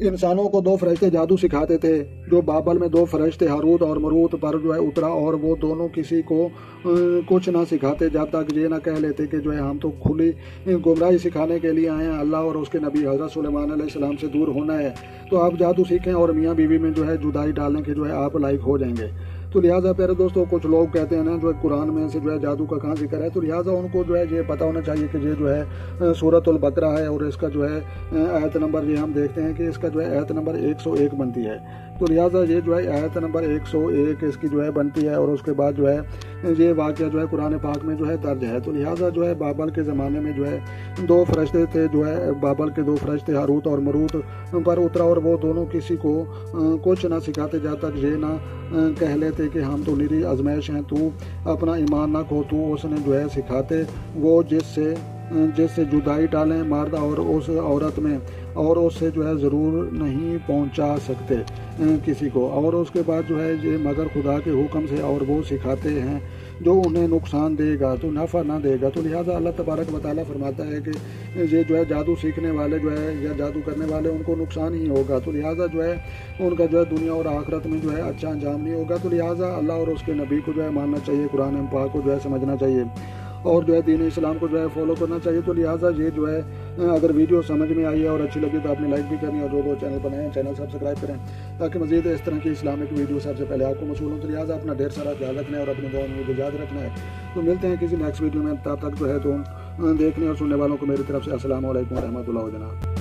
इंसानों को दो फरिश्ते जादू सिखाते थे। जो बाबल में दो फरिश्ते हारूत और मरूत पर जो है उतरा, और वो दोनों किसी को कुछ ना सिखाते जब तक ये ना कह लेते कि जो है हम तो खुली गुमराही सिखाने के लिए आए हैं। अल्लाह और उसके नबी हज़रत सुलेमान अलैहिस्सलाम से दूर होना है, तो आप जादू सीखें और मियाँ बीवी में जो है जुदाई डालने के जो है आप लायक हो जाएंगे। तो लिहाजा प्यारे दोस्तों, कुछ लोग कहते हैं ना जो है कुरान में से जो है जादू का कहाँ जिक्र है, तो लिहाजा उनको जो है ये पता होना चाहिए कि ये जो है सूरतुल बकरा है, और इसका जो है आयत नंबर ये हम देखते हैं कि इसका जो है आयत नंबर 101 बनती है। तो लिहाजा ये जो है आयत नंबर 101 इसकी जो है बनती है, और उसके बाद जो है ये वाक़या जो है कुरान पाक में जो है दर्ज है। तो लिहाजा जो है बाबल के ज़माने में जो है दो फरिश्ते थे, जो है बाबल के दो फरिश्ते हारूत और मरूत पर उतरा, और वो दोनों किसी को कुछ ना सिखाते जब तक ये ना कह लेते कि हम तो निरी आजमाइश हैं, तू अपना ईमान ना खो। तू उसने जो है सिखाते वो जिससे जुदाई डालें मर्द और उस औरत में, और उससे जो है ज़रूर नहीं पहुंचा सकते किसी को, और उसके बाद जो है ये मगर खुदा के हुक्म से, और वो सिखाते हैं जो उन्हें नुकसान देगा तो नफ़ा ना देगा। तो लिहाजा अल्लाह तबारक व तआला फरमाता है कि ये जो है जादू सीखने वाले जो है या जादू करने वाले उनको नुकसान ही होगा। तो लिहाजा जो है उनका जो है दुनिया और आखिरत में जो है अच्छा अंजाम नहीं होगा। तो लिहाजा अल्लाह और उसके नबी को जो है मानना चाहिए, कुरान पाक को जो है समझना चाहिए, और जो है दीन इस्लाम को जो है फॉलो करना चाहिए। तो लिहाजा ये जो है अगर वीडियो समझ में आई है और अच्छी लगी तो आपने लाइक भी करनी, और जो चैनल बनाए हैं चैनल सब्सक्राइब करें ताकि मज़ीद इस तरह की इस्लामिक वीडियो सबसे पहले आपको मौसूल हो। तो लिहाजा अपना ढेर सारा ख्याल रखना है और अपनी दुआ में याद रखना है। तो मिलते हैं किसी नेक्स्ट वीडियो में, तब तक जो है तो देखने और सुनने वालों को मेरी तरफ से अस्सलाम वालेकुम रहमतुल्लाहि व बरकातहू।